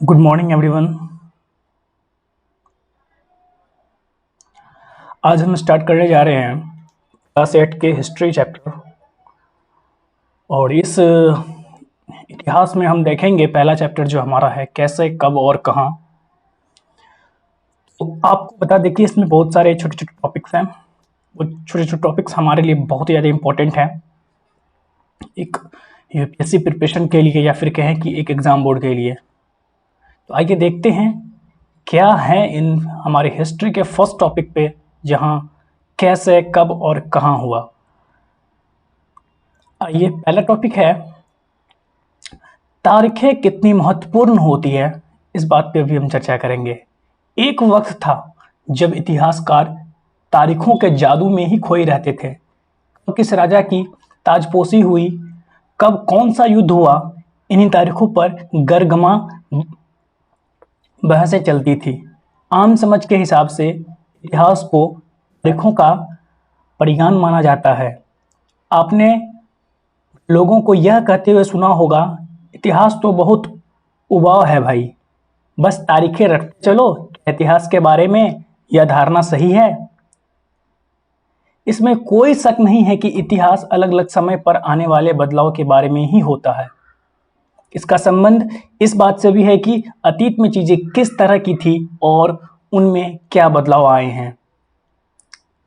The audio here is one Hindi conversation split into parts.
Good morning everyone. आज हम स्टार्ट करने जा रहे हैं क्लास 8 के हिस्ट्री चैप्टर। और इस इतिहास में हम देखेंगे पहला चैप्टर जो हमारा है कैसे, कब और कहाँ। तो आपको बता दें कि इसमें बहुत सारे छोटे छोटे टॉपिक्स हैं। वो छोटे छोटे टॉपिक्स हमारे लिए बहुत ही ज़्यादा इम्पोर्टेंट हैं, एक यूपीएससी प्रिपरेशन के लिए या फिर कहें कि एक एग्ज़ाम बोर्ड के लिए। तो आइए देखते हैं क्या है इन हमारे हिस्ट्री के फर्स्ट टॉपिक पे, जहाँ कैसे, कब और कहाँ हुआ। ये पहला टॉपिक है तारीखें कितनी महत्वपूर्ण होती है। इस बात पे भी हम चर्चा करेंगे। एक वक्त था जब इतिहासकार तारीखों के जादू में ही खोए रहते थे। कब किस राजा की ताजपोशी हुई, कब कौन सा युद्ध हुआ, इन्हीं तारीखों पर गरगमा बहसें चलती थी। आम समझ के हिसाब से इतिहास को तारीखों का परिज्ञान माना जाता है। आपने लोगों को यह कहते हुए सुना होगा, इतिहास तो बहुत उबाऊ है भाई, बस तारीखें रखते चलो। इतिहास के बारे में यह धारणा सही है? इसमें कोई शक नहीं है कि इतिहास अलग अलग समय पर आने वाले बदलाव के बारे में ही होता है। इसका संबंध इस बात से भी है कि अतीत में चीजें किस तरह की थी और उनमें क्या बदलाव आए हैं।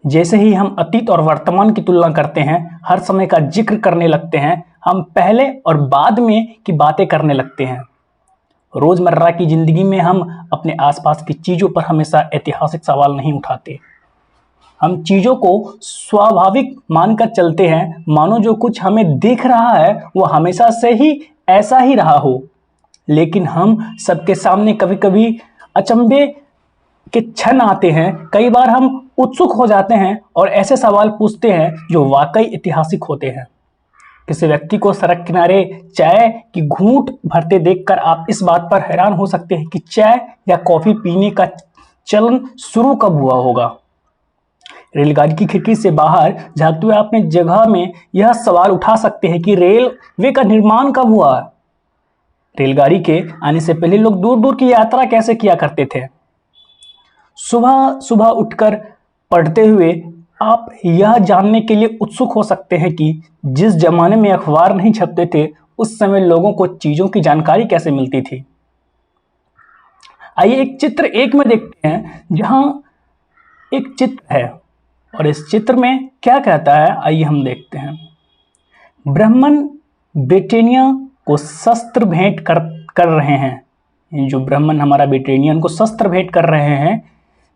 जैसे ही हम अतीत और वर्तमान की तुलना करते हैं, हर समय का जिक्र करने लगते हैं, हम पहले और बाद में की बातें करने लगते हैं। रोजमर्रा की जिंदगी में हम अपने आसपास की चीजों पर हमेशा ऐतिहासिक सवाल नहीं उठाते। हम चीजों को स्वाभाविक मानकर चलते हैं, मानो जो कुछ हमें दिख रहा है वो हमेशा से ही ऐसा ही रहा हो। लेकिन हम सबके सामने कभी कभी अचंभे के क्षण आते हैं। कई बार हम उत्सुक हो जाते हैं और ऐसे सवाल पूछते हैं जो वाकई ऐतिहासिक होते हैं। किसी व्यक्ति को सड़क किनारे चाय की घूंट भरते देखकर आप इस बात पर हैरान हो सकते हैं कि चाय या कॉफी पीने का चलन शुरू कब हुआ होगा। रेलगाड़ी की खिड़की से बाहर झांकते हुए अपने जगह में यह सवाल उठा सकते हैं कि रेलवे का निर्माण कब हुआ। रेलगाड़ी के आने से पहले लोग दूर दूर की यात्रा कैसे किया करते थे। सुबह सुबह उठकर पढ़ते हुए आप यह जानने के लिए उत्सुक हो सकते हैं कि जिस जमाने में अखबार नहीं छपते थे, उस समय लोगों को चीजों की जानकारी कैसे मिलती थी। आइए एक चित्र एक में देखते हैं, जहां एक चित्र है और इस चित्र में क्या कहता है, आइए हम देखते हैं। ब्राह्मण ब्रिटेनिया को शस्त्र भेंट कर रहे हैं। जो ब्राह्मण हमारा ब्रिटेनियन को शस्त्र भेंट कर रहे हैं।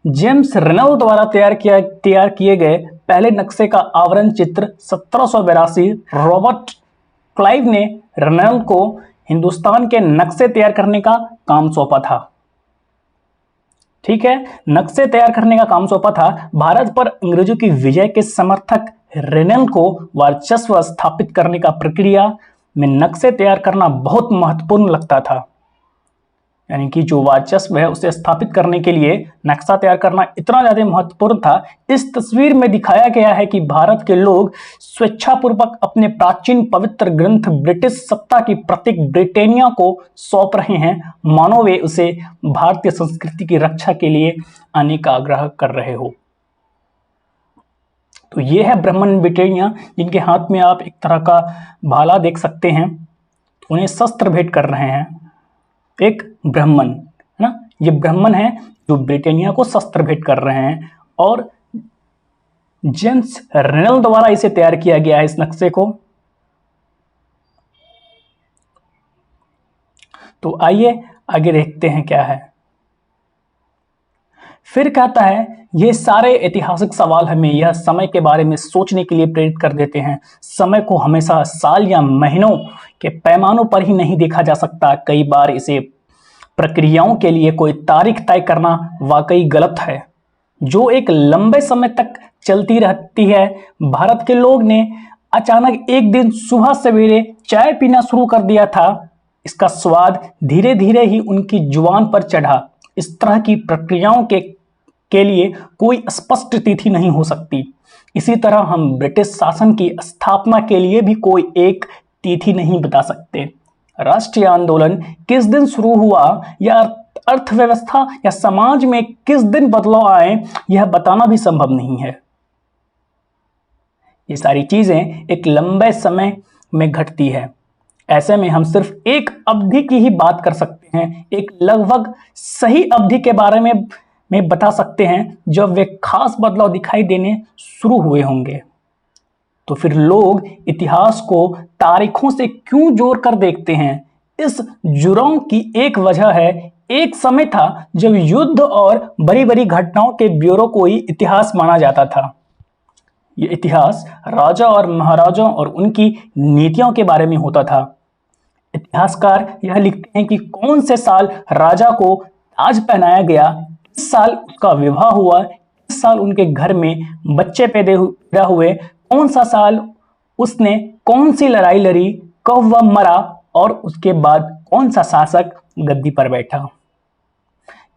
जेम्स रेनॉल्ड द्वारा तैयार किए गए पहले नक्शे का आवरण चित्र 1782 रॉबर्ट क्लाइव ने रेनॉल्ड को हिंदुस्तान के नक्शे तैयार करने का काम सौंपा था। ठीक है, नक्शे तैयार करने का काम सौंपा था। भारत पर अंग्रेजों की विजय के समर्थक रेनॉल्ड को वर्चस्व स्थापित करने का प्रक्रिया में नक्शे तैयार करना बहुत महत्वपूर्ण लगता था। यानी कि जो वर्चस्व है उसे स्थापित करने के लिए नक्शा तैयार करना इतना ज्यादा महत्वपूर्ण था। इस तस्वीर में दिखाया गया है कि भारत के लोग स्वेच्छापूर्वक अपने प्राचीन पवित्र ग्रंथ ब्रिटिश सत्ता की प्रतीक ब्रिटेनिया को सौंप रहे हैं, मानो वे उसे भारतीय संस्कृति की रक्षा के लिए आने का आग्रह कर रहे हो। तो ये है ब्राह्मण ब्रिटेनिया, जिनके हाथ में आप एक तरह का भाला देख सकते हैं। उन्हें शस्त्र भेंट कर रहे हैं एक ब्राह्मण, है ना। ये ब्राह्मण है जो ब्रिटेनिया को शस्त्र भेंट कर रहे हैं और जेम्स रेनॉल्ड द्वारा इसे तैयार किया गया है, इस नक्शे को। तो आइए आगे देखते हैं क्या है। फिर कहता है, ये सारे ऐतिहासिक सवाल हमें यह समय के बारे में सोचने के लिए प्रेरित कर देते हैं। समय को हमेशा साल या महीनों के पैमानों पर ही नहीं देखा जा सकता। कई बार इसे प्रक्रियाओं के लिए कोई तारीख तय करना वाकई गलत है, जो एक लंबे समय तक चलती रहती है। भारत के लोग ने अचानक एक दिन सुबह सवेरे चाय पीना शुरू कर दिया था। इसका स्वाद धीरे धीरे ही उनकी जुबान पर चढ़ा। इस तरह की प्रक्रियाओं के लिए कोई स्पष्ट तिथि नहीं हो सकती। इसी तरह हम ब्रिटिश शासन की स्थापना के लिए भी कोई एक तिथि नहीं बता सकते। राष्ट्रीय आंदोलन किस दिन शुरू हुआ या अर्थव्यवस्था या समाज में किस दिन बदलाव आए, यह बताना भी संभव नहीं है। ये सारी चीजें एक लंबे समय में घटती है। ऐसे में हम सिर्फ एक अवधि की ही बात कर सकते हैं, एक लगभग सही अवधि के बारे में बता सकते हैं जब वे खास बदलाव दिखाई देने शुरू हुए होंगे। तो फिर लोग इतिहास को तारीखों से क्यों जोड़ कर देखते हैं? इस जुड़ाव की एक वजह है, एक समय था जब युद्ध और बड़ी बड़ी घटनाओं के ब्यूरो को ही इतिहास माना जाता था। ये इतिहास राजा और महाराजाओं और उनकी नीतियों के बारे में होता था। इतिहासकार यह लिखते हैं कि कौन से साल राजा को ताज पहनाया गया, किस साल उसका विवाह हुआ, किस साल उनके घर में बच्चे पैदा हुए, कौन सा साल उसने कौन सी लड़ाई लड़ी, कब वह मरा और उसके बाद कौन सा शासक गद्दी पर बैठा।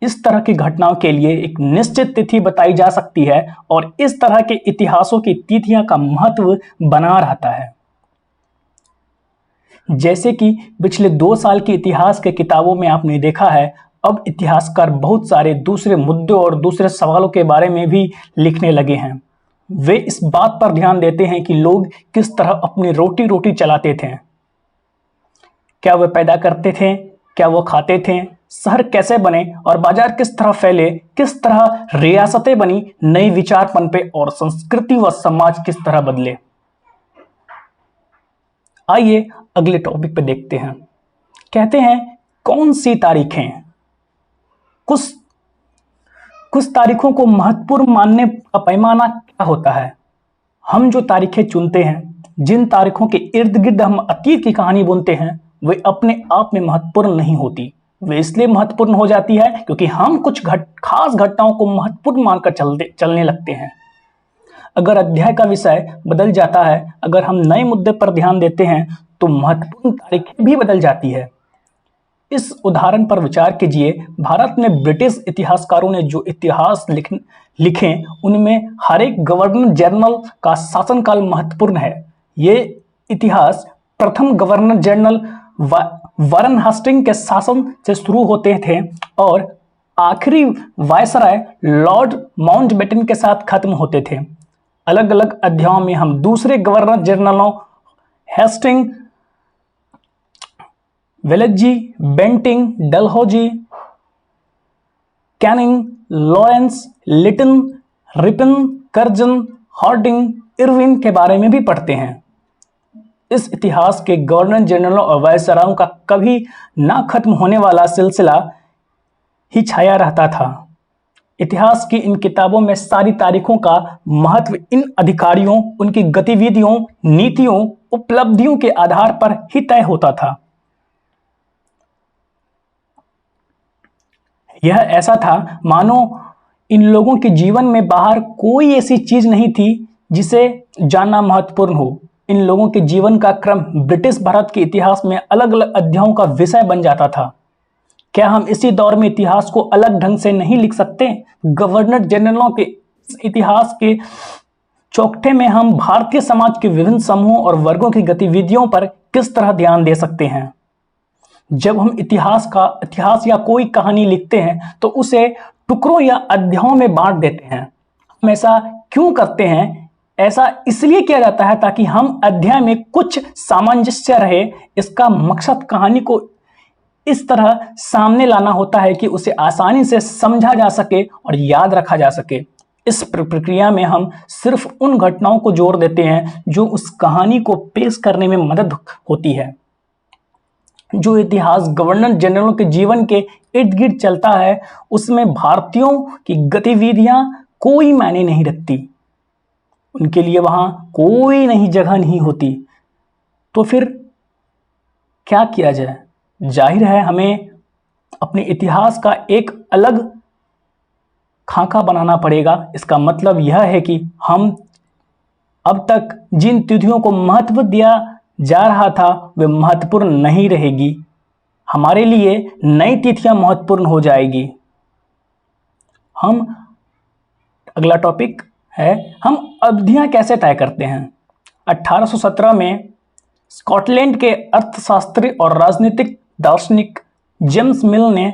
इस तरह की घटनाओं के लिए एक निश्चित तिथि बताई जा सकती है और इस तरह के इतिहासों की तिथियां का महत्व बना रहता है। जैसे कि पिछले 2 साल की इतिहास के किताबों में आपने देखा है, अब इतिहासकार बहुत सारे दूसरे मुद्दों और दूसरे सवालों के बारे में भी लिखने लगे हैं। वे इस बात पर ध्यान देते हैं कि लोग किस तरह अपनी रोटी चलाते थे, क्या वे पैदा करते थे, क्या वो खाते थे, शहर कैसे बने और बाजार किस तरह फैले, किस तरह रियासतें बनी, नई विचार पनपे और संस्कृति व समाज किस तरह बदले। आइए अगले टॉपिक पे देखते हैं। कहते हैं कौन सी तारीखें, कुछ तारीखों को महत्वपूर्ण मानने का पैमाना क्या होता है? हम जो तारीखें चुनते हैं, जिन तारीखों के इर्द गिर्द हम अतीत की कहानी बुनते हैं, वे अपने आप में महत्वपूर्ण नहीं होती। वे इसलिए महत्वपूर्ण हो जाती है क्योंकि हम कुछ खास घटनाओं को महत्वपूर्ण मानकर चलने लगते हैं। अगर अध्याय का विषय बदल जाता है, अगर हम नए मुद्दे पर ध्यान देते हैं, तो महत्वपूर्ण तारीखें भी बदल जाती है। इस उदाहरण पर विचार कीजिए। भारत में ब्रिटिश इतिहासकारों ने जो इतिहास लिखे, उनमें हर एक गवर्नर जनरल का शासनकाल महत्वपूर्ण है। ये इतिहास प्रथम गवर्नर जनरल वारन हेस्टिंग के शासन से शुरू होते थे और आखिरी वायसराय लॉर्ड माउंटबेटन के साथ खत्म होते थे। अलग अलग अध्यायों में हम दूसरे गवर्नर जनरलों Hastings, Wellesley, Bentinck, Dalhousie, Canning, Lawrence, Lytton, Ripon, Curzon, Hardinge, Irwin के बारे में भी पढ़ते हैं। इस इतिहास के गवर्नर जनरलों और वायसरायों का कभी ना खत्म होने वाला सिलसिला ही छाया रहता था। इतिहास की इन किताबों में सारी तारीखों का महत्व इन अधिकारियों, उनकी गतिविधियों, नीतियों, उपलब्धियों के आधार पर ही तय होता था। यह ऐसा था मानो इन लोगों के जीवन में बाहर कोई ऐसी चीज नहीं थी जिसे जानना महत्वपूर्ण हो। इन लोगों के जीवन का क्रम ब्रिटिश भारत के इतिहास में अलग अलग अध्यायों का विषय बन जाता था। क्या हम इसी दौर में इतिहास को अलग ढंग से नहीं लिख सकते? गवर्नर जनरलों के इतिहास के चौखटे में हम भारतीय समाज के विभिन्न समूहों और वर्गों की गतिविधियों पर किस तरह ध्यान दे सकते हैं? जब हम इतिहास या कोई कहानी लिखते हैं तो उसे टुकड़ों या अध्यायों में बांट देते हैं। हम ऐसा क्यों करते हैं? ऐसा इसलिए किया जाता है ताकि हम अध्याय में कुछ सामंजस्य रहे। इसका मकसद कहानी को इस तरह सामने लाना होता है कि उसे आसानी से समझा जा सके और याद रखा जा सके। इस प्रक्रिया में हम सिर्फ उन घटनाओं को जोड़ देते हैं जो उस कहानी को पेश करने में मदद होती है। जो इतिहास गवर्नर जनरलों के जीवन के इर्द गिर्द चलता है, उसमें भारतीयों की गतिविधियां कोई मायने नहीं रखती। उनके लिए वहां कोई नई जगह नहीं होती। तो फिर क्या किया जाए? जाहिर है हमें अपने इतिहास का एक अलग खाका बनाना पड़ेगा। इसका मतलब यह है कि हम अब तक जिन तिथियों को महत्व दिया जा रहा था वे महत्वपूर्ण नहीं रहेगी। हमारे लिए नई तिथियां महत्वपूर्ण हो जाएगी। अगला टॉपिक है, हम अवधियां कैसे तय करते हैं? 1817 में स्कॉटलैंड के अर्थशास्त्री और राजनीतिक दार्शनिक जेम्स मिल ने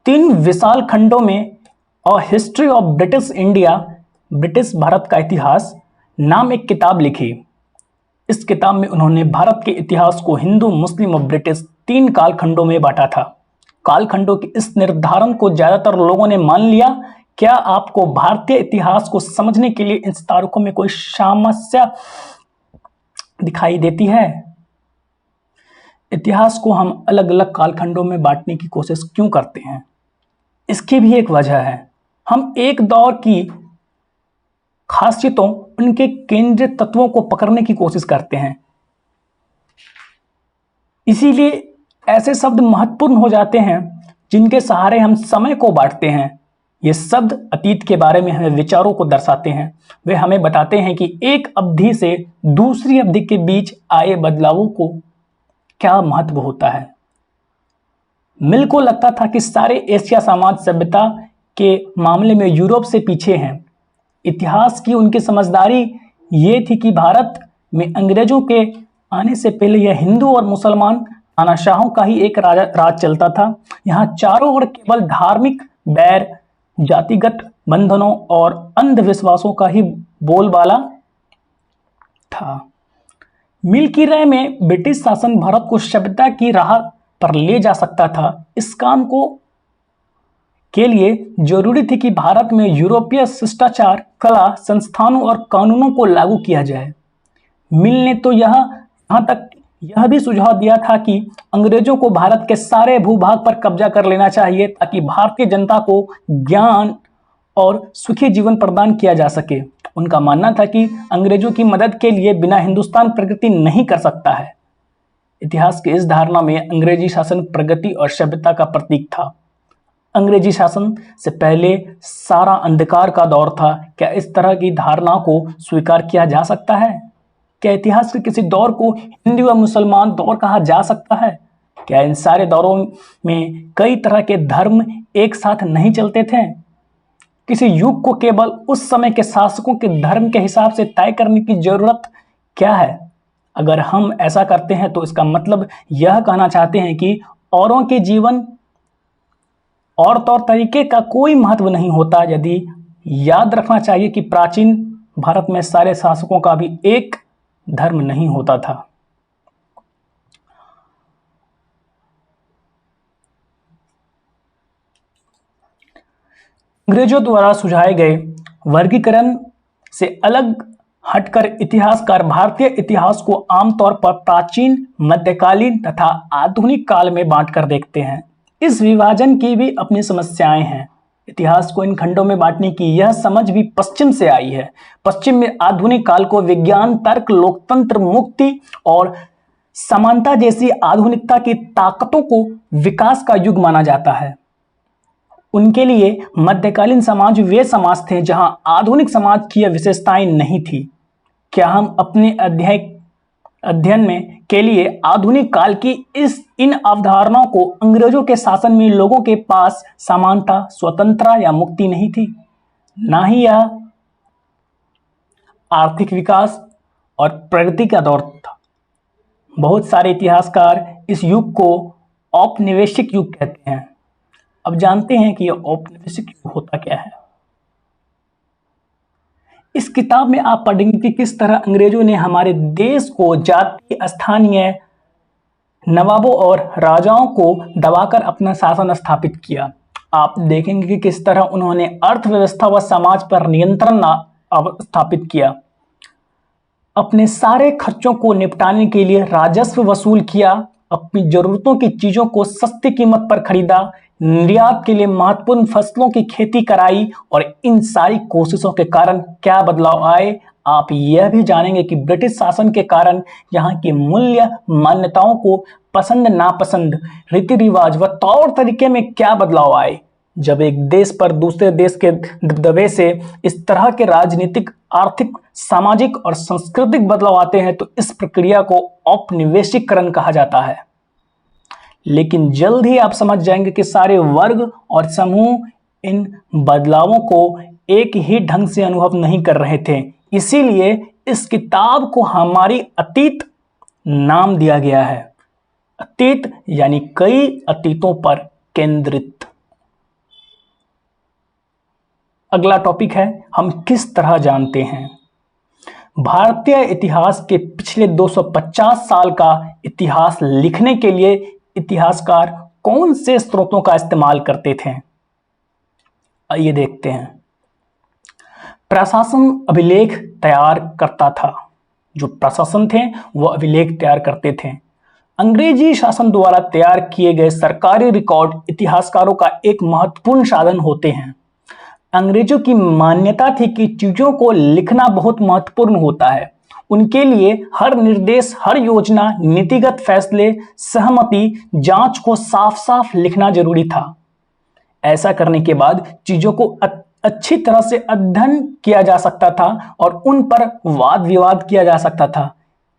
3 विशाल खंडों में a history of British India, British Bharat का इतिहास नाम एक किताब लिखी। इस किताब में उन्होंने भारत के इतिहास को हिंदू, मुस्लिम और ब्रिटिश 3 कालखंडों में बांटा था। कालखंडों के इस निर्धारण को ज्यादातर लोगों ने मान लिया। क्या आपको भारतीय इतिहास को समझने के लिए इन तारीखों में कोई समस्या दिखाई देती है? इतिहास को हम अलग अलग कालखंडों में बांटने की कोशिश क्यों करते हैं? इसकी भी एक वजह है। हम एक दौर की खासियतों, उनके केंद्रीय तत्वों को पकड़ने की कोशिश करते हैं। इसीलिए ऐसे शब्द महत्वपूर्ण हो जाते हैं जिनके सहारे हम समय को बांटते हैं। ये शब्द अतीत के बारे में हमें विचारों को दर्शाते हैं। वे हमें बताते हैं कि एक अवधि से दूसरी अवधि के बीच आए बदलावों को क्या महत्व होता है। मिल को लगता था कि सारे एशिया समाज सभ्यता के मामले में यूरोप से पीछे हैं। इतिहास की उनकी समझदारी ये थी कि भारत में अंग्रेजों के आने से पहले यह हिंदू और मुसलमान तानाशाहों का ही एक राज चलता था। यहाँ चारों ओर केवल धार्मिक बैर, जातिगत बंधनों और अंधविश्वासों का ही बोलबाला था। मिल की राय में ब्रिटिश शासन भारत को सभ्यता की राह पर ले जा सकता था। इस काम को के लिए जरूरी थी कि भारत में यूरोपीय शिष्टाचार, कला, संस्थानों और कानूनों को लागू किया जाए। मिल ने तो यहाँ तक यह भी सुझाव दिया था कि अंग्रेजों को भारत के सारे भूभाग पर कब्जा कर लेना चाहिए ताकि भारतीय जनता को ज्ञान और सुखी जीवन प्रदान किया जा सके। उनका मानना था कि अंग्रेजों की मदद के लिए बिना हिंदुस्तान प्रगति नहीं कर सकता है। इतिहास की इस धारणा में अंग्रेजी शासन प्रगति और सभ्यता का प्रतीक था। अंग्रेजी शासन से पहले सारा अंधकार का दौर था। क्या इस तरह की धारणा को स्वीकार किया जा सकता है? क्या इतिहास के किसी दौर को हिंदू या मुसलमान दौर कहा जा सकता है? क्या इन सारे दौरों में कई तरह के धर्म एक साथ नहीं चलते थे? किसी युग को केवल उस समय के शासकों के धर्म के हिसाब से तय करने की जरूरत क्या है? अगर हम ऐसा करते हैं तो इसका मतलब यह कहना चाहते हैं कि औरों के जीवन और तौर तरीके का कोई महत्व नहीं होता। यदि याद रखना चाहिए कि प्राचीन भारत में सारे शासकों का भी एक धर्म नहीं होता था। अंग्रेजों द्वारा सुझाए गए वर्गीकरण से अलग हटकर इतिहासकार भारतीय इतिहास को आमतौर पर प्राचीन, मध्यकालीन तथा आधुनिक काल में बांटकर देखते हैं। इस विभाजन की भी अपनी समस्याएं हैं। इतिहास को इन खंडों में बांटने की यह समझ भी पश्चिम से आई है। पश्चिम में आधुनिक काल को विज्ञान, तर्क, लोकतंत्र, मुक्ति और समानता जैसी आधुनिकता की ताकतों को विकास का युग माना जाता है। उनके लिए मध्यकालीन समाज वे समाज थे जहां आधुनिक समाज की विशेषताएं नहीं थी। क्या हम अपने अध्ययन में के लिए आधुनिक काल की इन अवधारणाओं को अंग्रेजों के शासन में लोगों के पास समानता, स्वतंत्रता या मुक्ति नहीं थी, ना ही यह आर्थिक विकास और प्रगति का दौर था। बहुत सारे इतिहासकार इस युग को औपनिवेशिक युग कहते हैं। अब जानते हैं कि यह औपनिवेशिक युग होता क्या है। इस किताब में आप पढ़ेंगे कि किस तरह अंग्रेजों ने हमारे देश को जातीय, स्थानीय नवाबों और राजाओं को दबाकर अपना शासन स्थापित किया। आप देखेंगे कि किस तरह उन्होंने अर्थव्यवस्था व समाज पर नियंत्रण स्थापित किया। अपने सारे खर्चों को निपटाने के लिए राजस्व वसूल किया। अपनी जरूरतों की चीजों को सस्ती कीमत पर खरीदा। निर्यात के लिए महत्वपूर्ण फसलों की खेती कराई। और इन सारी कोशिशों के कारण क्या बदलाव आए, आप यह भी जानेंगे कि ब्रिटिश शासन के कारण यहाँ की मूल्य मान्यताओं को पसंद नापसंद, रीति रिवाज व तौर तरीके में क्या बदलाव आए। जब एक देश पर दूसरे देश के दबदबे से इस तरह के राजनीतिक, आर्थिक, सामाजिक और सांस्कृतिक बदलाव आते हैं तो इस प्रक्रिया को औपनिवेशिकरण कहा जाता है। लेकिन जल्द ही आप समझ जाएंगे कि सारे वर्ग और समूह इन बदलावों को एक ही ढंग से अनुभव नहीं कर रहे थे। इसीलिए इस किताब को हमारी अतीत नाम दिया गया है। अतीत यानी कई अतीतों पर केंद्रित। अगला टॉपिक है, हम किस तरह जानते हैं। भारतीय इतिहास के पिछले 250 साल का इतिहास लिखने के लिए इतिहासकार कौन से स्रोतों का इस्तेमाल करते थे? आइए देखते हैं। प्रशासन अभिलेख तैयार करता था। जो प्रशासन थे वो अभिलेख तैयार करते थे। अंग्रेजी शासन द्वारा तैयार किए गए सरकारी रिकॉर्ड इतिहासकारों का एक महत्वपूर्ण साधन होते हैं। अंग्रेजों की मान्यता थी कि चीजों को लिखना बहुत महत्वपूर्ण होता है। उनके लिए हर निर्देश, हर योजना, नीतिगत फैसले, सहमति, जांच को साफ साफ लिखना जरूरी था। ऐसा करने के बाद चीजों को अच्छी तरह से अध्ययन किया जा सकता था और उन पर वाद विवाद किया जा सकता था।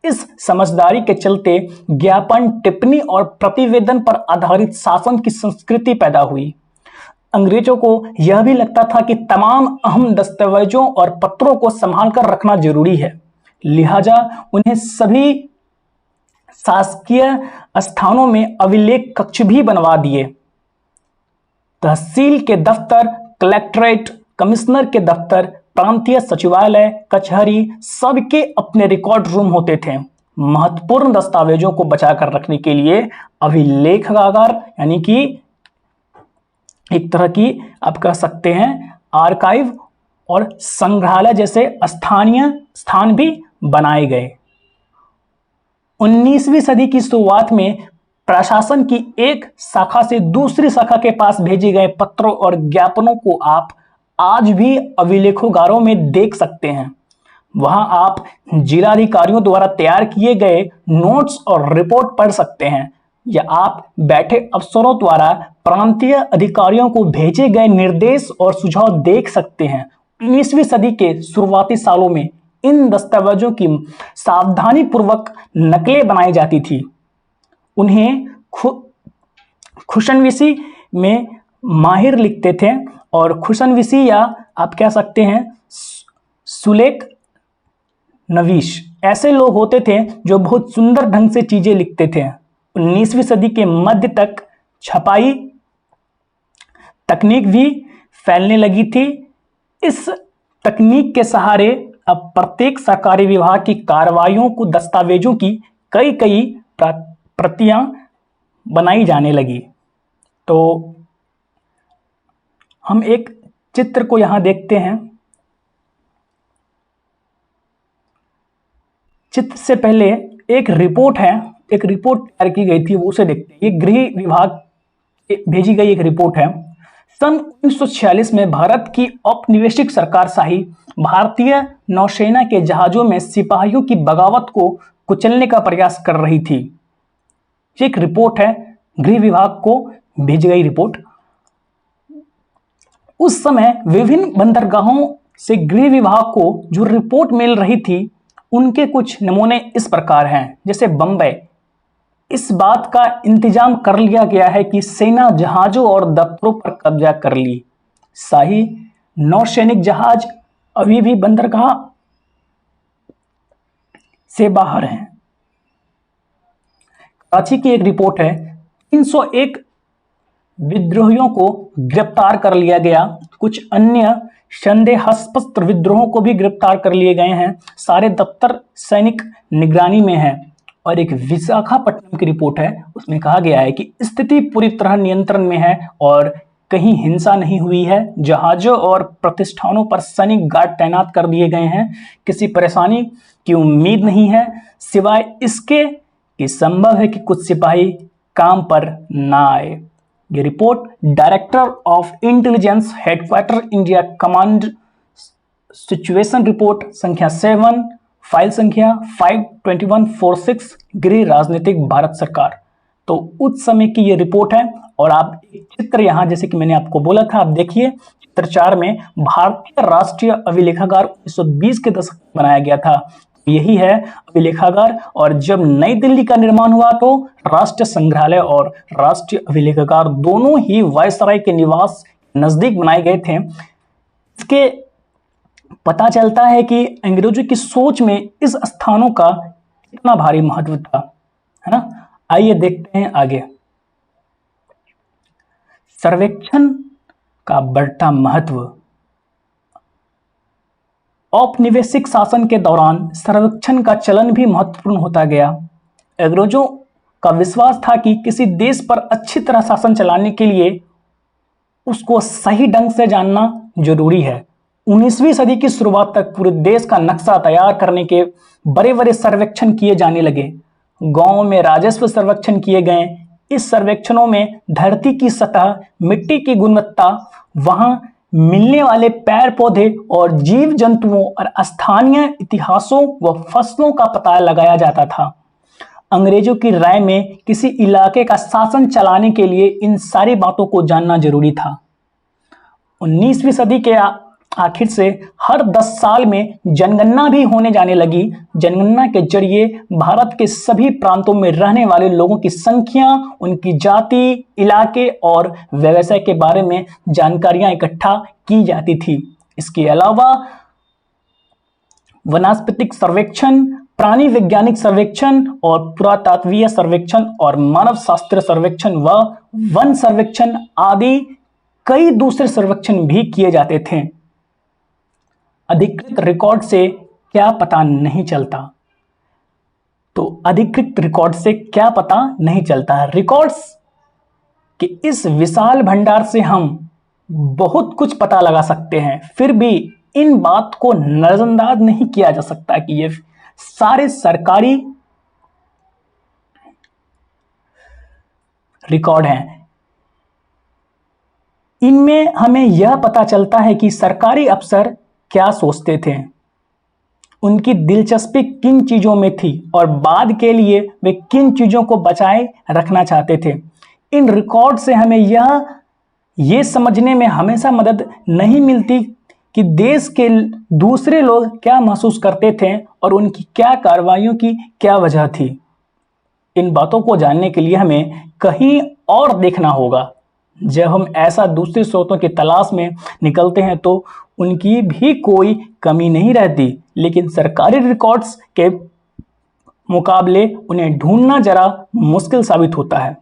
इस समझदारी के चलते ज्ञापन, टिप्पणी और प्रतिवेदन पर आधारित शासन की संस्कृति पैदा हुई। अंग्रेजों को यह भी लगता था कि तमाम अहम दस्तावेजों और पत्रों को संभाल कर रखना जरूरी है। लिहाजा उन्हें सभी शासकीय स्थानों में अभिलेख कक्ष भी बनवा दिए। तहसील के दफ्तर, कलेक्ट्रेट, कमिश्नर के दफ्तर, प्रांतीय सचिवालय, कचहरी, सबके अपने रिकॉर्ड रूम होते थे। महत्वपूर्ण दस्तावेजों को बचाकर रखने के लिए अभिलेखागार यानी कि एक तरह की आप कह सकते हैं आर्काइव और संग्रहालय जैसे स्थानीय स्थान भी बनाए गए। 19वीं सदी की शुरुआत में प्रशासन की एक शाखा से दूसरी शाखा के पास भेजे गए पत्रों और ज्ञापनों को आप आज भी अभिलेखागारों में देख सकते हैं। वहां आप जिलाधिकारियों द्वारा तैयार किए गए नोट्स और रिपोर्ट पढ़ सकते हैं या आप बैठे अफसरों द्वारा प्रांतीय अधिकारियों को भेजे गए निर्देश और सुझाव देख सकते हैं। 19वीं सदी के शुरुआती सालों में इन दस्तावेजों की सावधानी पूर्वक नकलें बनाई जाती थी। उन्हें खुशनवीसी में माहिर लिखते थे और खुशनवीसी या आप कह सकते हैं सुलेख नवीश ऐसे लोग होते थे जो बहुत सुंदर ढंग से चीजें लिखते थे। 19वीं सदी के मध्य तक छपाई तकनीक भी फैलने लगी थी। इस तकनीक के सहारे अब प्रत्येक सरकारी विभाग की कार्रवाइयों को दस्तावेजों की कई प्रतियां बनाई जाने लगी। तो हम एक चित्र को यहां देखते हैं। चित्र से पहले एक रिपोर्ट है, एक रिपोर्ट तैयार की गई थी, वो उसे देखते हैं। ये गृह विभाग भेजी गई एक रिपोर्ट है। सन 1946 में भारत की औपनिवेशिक सरकार शाही भारतीय नौसेना के जहाजों में सिपाहियों की बगावत को कुचलने का प्रयास कर रही थी। एक रिपोर्ट है, गृह विभाग को भेजी गई रिपोर्ट। उस समय विभिन्न बंदरगाहों से गृह विभाग को जो रिपोर्ट मिल रही थी उनके कुछ नमूने इस प्रकार हैं। जैसे बंबई, इस बात का इंतजाम कर लिया गया है कि सेना जहाजों और दफ्तरों पर कब्जा कर ली। शाही नौसैनिक जहाज अभी भी बंदरगाह से बाहर हैं। कराची की एक रिपोर्ट है, 301 विद्रोहियों को गिरफ्तार कर लिया गया। कुछ अन्य संदेहास्पद विद्रोहों को भी गिरफ्तार कर लिए गए हैं। सारे दफ्तर सैनिक निगरानी में है। और एक विशाखापट्टनम की रिपोर्ट है, उसमें कहा गया है कि स्थिति पूरी तरह नियंत्रण में है और कहीं हिंसा नहीं हुई है। जहाजों और प्रतिष्ठानों पर सैनिक गार्ड तैनात कर दिए गए हैं। किसी परेशानी की उम्मीद नहीं है, सिवाय इसके कि संभव है कि कुछ सिपाही काम पर ना आए। ये report director of intelligence headquarter India command situation report संख्या 7, फाइल संख्या 52146, गृह राजनीतिक भारत सरकार। तो उस समय की ये रिपोर्ट है। और आप एक चित्र यहाँ, जैसे कि मैंने आपको बोला था, आप देखिए चित्र 4 में भारतीय राष्ट्रीय अभिलेखागार 1920 के दशक में बनाया गया था। यही है अभिलेखागार। और जब नई दिल्ली का निर्माण हुआ तो राष्ट्रीय संग्रहालय और राष्ट्रीय अभिलेखागार दोनों ही वायसराय के निवास नजदीक बनाए गए थे। इसके पता चलता है कि अंग्रेजों की सोच में इस स्थानों का इतना भारी महत्व था, है ना। आइए देखते हैं आगे। सर्वेक्षण का बढ़ता महत्व। औपनिवेशिक शासन के दौरान सर्वेक्षण का चलन भी महत्वपूर्ण होता गया। अंग्रेजों का विश्वास था कि किसी देश पर अच्छी तरह शासन चलाने के लिए उसको सही ढंग से जानना जरूरी है। 19वीं सदी की शुरुआत तक पूरे देश का नक्शा तैयार करने के बड़े बड़े सर्वेक्षण किए जाने लगे। गांवों में राजस्व सर्वेक्षण किए गए। इस सर्वेक्षणों में धरती की सतह, मिट्टी की गुणवत्ता, वहां मिलने वाले पेड़ पौधे और जीव जंतुओं और स्थानीय इतिहासों व फसलों का पता लगाया जाता था। अंग्रेजों की राय में किसी इलाके का शासन चलाने के लिए इन सारी बातों को जानना जरूरी था। 19वीं सदी के आखिर से हर 10 साल में जनगणना भी होने जाने लगी। जनगणना के जरिए भारत के सभी प्रांतों में रहने वाले लोगों की संख्या, उनकी जाति, इलाके और व्यवसाय के बारे में जानकारियां इकट्ठा की जाती थी। इसके अलावा वनस्पतिक सर्वेक्षण, प्राणी वैज्ञानिक सर्वेक्षण और पुरातत्वीय सर्वेक्षण और मानव शास्त्र सर्वेक्षण व वन सर्वेक्षण आदि कई दूसरे सर्वेक्षण भी किए जाते थे। अधिकृत रिकॉर्ड से क्या पता नहीं चलता? तो अधिकृत रिकॉर्ड से क्या पता नहीं चलता है? रिकॉर्ड्स के इस विशाल भंडार से हम बहुत कुछ पता लगा सकते हैं, फिर भी इन बात को नजरअंदाज नहीं किया जा सकता कि ये सारे सरकारी रिकॉर्ड हैं। इनमें हमें यह पता चलता है कि सरकारी अफसर क्या सोचते थे, उनकी दिलचस्पी किन चीजों में थी और बाद के लिए वे किन चीजों को बचाए रखना चाहते थे। इन रिकॉर्ड से हमें यह समझने में हमेशा मदद नहीं मिलती कि देश के दूसरे लोग क्या महसूस करते थे और उनकी क्या कार्रवाइयों की क्या वजह थी। इन बातों को जानने के लिए हमें कहीं और देखना होगा। जब हम ऐसा दूसरे स्रोतों की तलाश में निकलते हैं तो उनकी भी कोई कमी नहीं रहती, लेकिन सरकारी रिकॉर्ड्स के मुकाबले उन्हें ढूंढना जरा मुश्किल साबित होता है।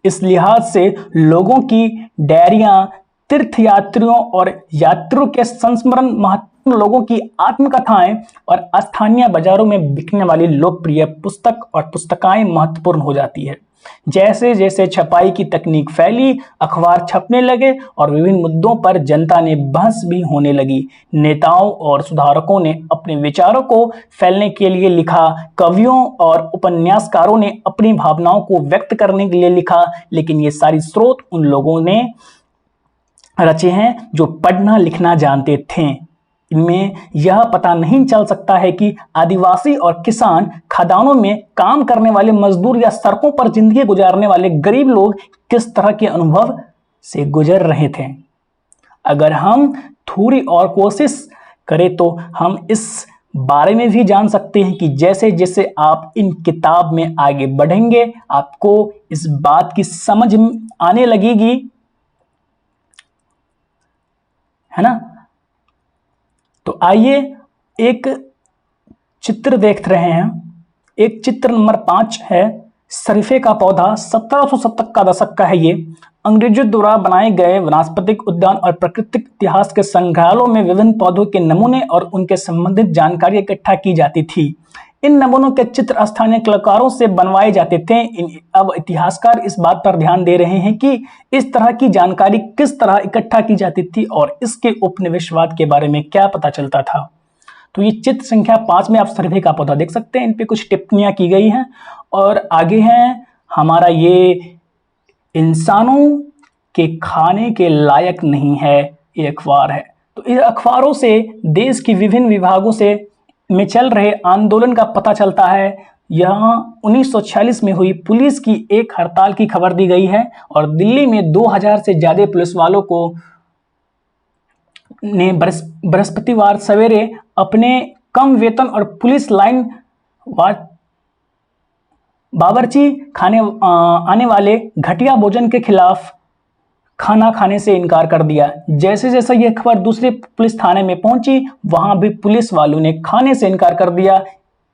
इस लिहाज से लोगों की डायरियां, तीर्थयात्रियों और यात्रियों के संस्मरण, महत्वपूर्ण लोगों की आत्मकथाएं और स्थानीय बाजारों में बिकने वाली लोकप्रिय पुस्तक और पुस्तकाएं महत्वपूर्ण हो जाती है। जैसे जैसे छपाई की तकनीक फैली, अखबार छपने लगे और विभिन्न मुद्दों पर जनता ने बहस भी होने लगी। नेताओं और सुधारकों ने अपने विचारों को फैलने के लिए लिखा, कवियों और उपन्यासकारों ने अपनी भावनाओं को व्यक्त करने के लिए लिखा, लेकिन ये सारी स्रोत उन लोगों ने रचे हैं जो पढ़ना लिखना जानते थे। इनमें यह पता नहीं चल सकता है कि आदिवासी और किसान, खदानों में काम करने वाले मजदूर या सड़कों पर जिंदगी गुजारने वाले गरीब लोग किस तरह के अनुभव से गुजर रहे थे। अगर हम थोड़ी और कोशिश करें तो हम इस बारे में भी जान सकते हैं कि जैसे जैसे आप इन किताब में आगे बढ़ेंगे, आपको इस बात की समझ आने लगेगी, है ना। तो आइए एक चित्र देख रहे हैं। एक चित्र नंबर 5 है, शरीफे का पौधा। 1770 का दशक का है ये। अंग्रेजों द्वारा बनाए गए वनस्पतिक उद्यान और प्राकृतिक इतिहास के संग्रहालयों में विभिन्न पौधों के नमूने और उनके संबंधित जानकारी इकट्ठा की जाती थी। इन नमूनों के चित्र स्थानीय कलाकारों से बनवाए जाते थे। अब इतिहासकार इस बात पर ध्यान दे रहे हैं कि इस तरह की जानकारी किस तरह इकट्ठा की जाती थी और इसके उपनिवेशवाद के बारे में क्या पता चलता था। तो ये चित्र संख्या 5 में आप शरीफे का पौधा देख सकते हैं। इन पे कुछ टिप्पणियां की गई हैं और आगे है हमारा ये इंसानों के खाने के लायक नहीं है, ये अखबार है। तो इन अखबारों से देश की विभिन्न विभागों से में चल रहे आंदोलन का पता चलता है। यहाँ 1946 में हुई पुलिस की एक हड़ताल की खबर दी गई है और दिल्ली में 2000 से ज्यादा पुलिस वालों को ने बृहस्पतिवार सवेरे अपने कम वेतन और पुलिस लाइन बावर्ची खाने आने वाले घटिया भोजन के खिलाफ खाना खाने से इनकार कर दिया। जैसे जैसे यह खबर दूसरे पुलिस थाने में पहुंची, वहां भी पुलिस वालों ने खाने से इनकार कर दिया।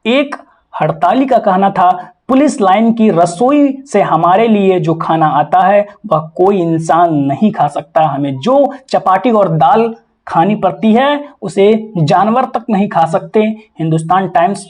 एक हड़ताली का कहना था, पुलिस लाइन की रसोई से हमारे लिए जो खाना आता है वह कोई इंसान नहीं खा सकता। हमें जो चपाती और दाल खानी पड़ती है उसे जानवर तक नहीं खा सकते। हिंदुस्तान टाइम्स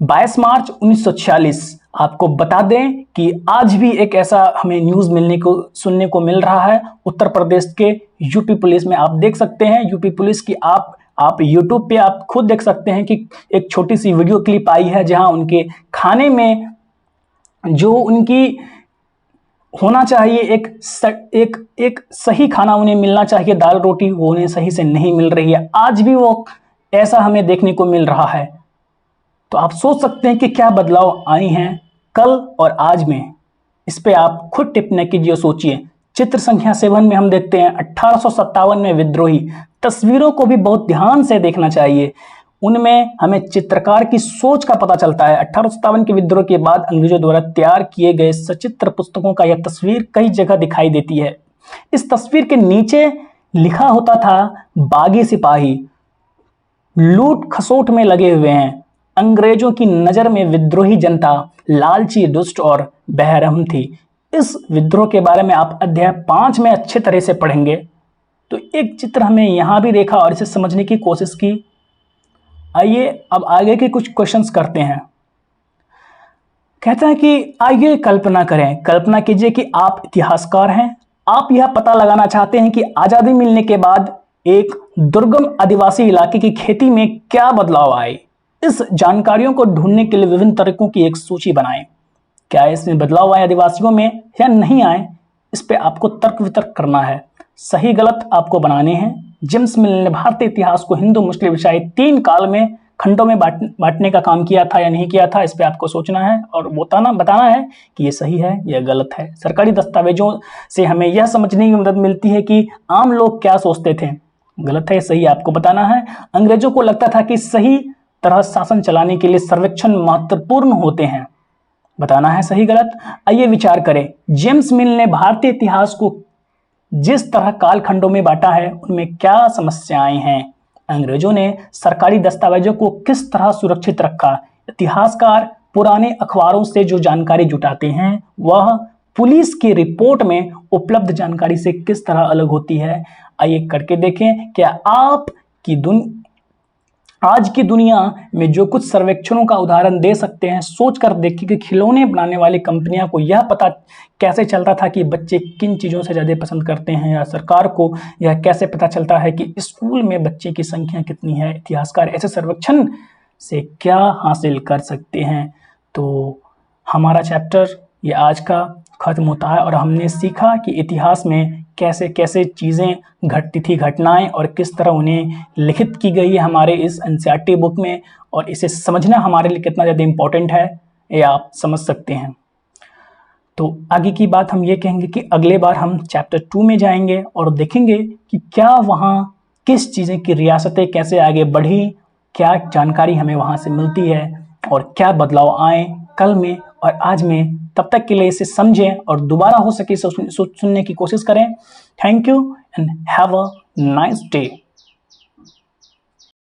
22 मार्च 1946। आपको बता दें कि आज भी एक ऐसा हमें न्यूज सुनने को मिल रहा है उत्तर प्रदेश के यूपी पुलिस में। आप देख सकते हैं यूपी पुलिस की आप यूट्यूब पे आप खुद देख सकते हैं कि एक छोटी सी वीडियो क्लिप आई है जहां उनके खाने में जो उनकी होना चाहिए एक सही खाना उन्हें मिलना चाहिए, दाल रोटी, वो उन्हें सही से नहीं मिल रही है। आज भी वो ऐसा हमें देखने को मिल रहा है। तो आप सोच सकते हैं कि क्या बदलाव आए हैं कल और आज में। इस पे आप खुद टिप्पणी कीजिए, सोचिए। चित्र संख्या 7 में हम देखते हैं 1857 में विद्रोही। तस्वीरों को भी बहुत ध्यान से देखना चाहिए, उनमें हमें चित्रकार की सोच का पता चलता है। 1857 के विद्रोह के बाद अंग्रेजों द्वारा तैयार किए गए सचित्र पुस्तकों का यह तस्वीर कई जगह दिखाई देती है। इस तस्वीर के नीचे लिखा होता था, बागी सिपाही लूट खसोट में लगे हुए हैं। अंग्रेजों की नजर में विद्रोही जनता लालची, दुष्ट और बेरहम थी। इस विद्रोह के बारे में आप अध्याय 5 में अच्छे तरह से पढ़ेंगे। तो एक चित्र हमें यहां भी देखा और इसे समझने की कोशिश की। आइए अब आगे के कुछ क्वेश्चंस करते हैं। कहता है कि आइए कल्पना करें, कल्पना कीजिए कि आप इतिहासकार हैं। आप यह पता लगाना चाहते हैं कि आजादी मिलने के बाद एक दुर्गम आदिवासी इलाके की खेती में क्या बदलाव आए। इस जानकारियों को ढूंढने के लिए विभिन्न तरीकों की एक सूची बनाएं। क्या इसमें बदलाव आए आदिवासियों में या नहीं आए, इस पे आपको तर्क वितर्क करना है। सही गलत आपको बनाने हैं। जेम्स मिल ने भारतीय इतिहास को हिंदू, मुस्लिम, ईसाई 3 काल में खंडों में बांटने का काम किया था या नहीं किया था, इस पे आपको सोचना है और बताना है कि ये सही है या गलत है। सरकारी दस्तावेजों से हमें यह समझने की मदद मिलती है कि आम लोग क्या सोचते थे। गलत है सही आपको बताना है। अंग्रेजों को लगता था कि सही तरह शासन चलाने के लिए सर्वेक्षण महत्वपूर्ण होते हैं, बताना है सही गलत। आइए विचार करें, जेम्स मिल ने भारतीय इतिहास को जिस तरह कालखंडों में बांटा है उनमें क्या समस्याएं हैं। अंग्रेजों ने सरकारी दस्तावेजों को किस तरह सुरक्षित रखा। इतिहासकार पुराने अखबारों से जो जानकारी जुटाते हैं वह पुलिस की रिपोर्ट में उपलब्ध जानकारी से किस तरह अलग होती है। आइए करके देखें। क्या आज की दुनिया में जो कुछ सर्वेक्षणों का उदाहरण दे सकते हैं, सोचकर देखिए कि खिलौने बनाने वाली कंपनियां को यह पता कैसे चलता था कि बच्चे किन चीज़ों से ज़्यादा पसंद करते हैं, या सरकार को यह कैसे पता चलता है कि स्कूल में बच्चे की संख्या कितनी है। इतिहासकार ऐसे सर्वेक्षण से क्या हासिल कर सकते हैं। तो हमारा चैप्टर ये आज का खत्म होता है और हमने सीखा कि इतिहास में कैसे कैसे चीज़ें घटती थी, घटनाएं, और किस तरह उन्हें लिखित की गई है हमारे इस एनसीईआरटी बुक में, और इसे समझना हमारे लिए कितना ज़्यादा इम्पोर्टेंट है ये आप समझ सकते हैं। तो आगे की बात हम ये कहेंगे कि अगले बार हम चैप्टर 2 में जाएंगे और देखेंगे कि क्या वहाँ किस चीज़ें की रियासतें कैसे आगे बढ़ी, क्या जानकारी हमें वहाँ से मिलती है और क्या बदलाव आए कल में और आज में। तब तक के लिए इसे समझें और दोबारा हो सके सुनने की कोशिश करें। Thank you and have a nice day.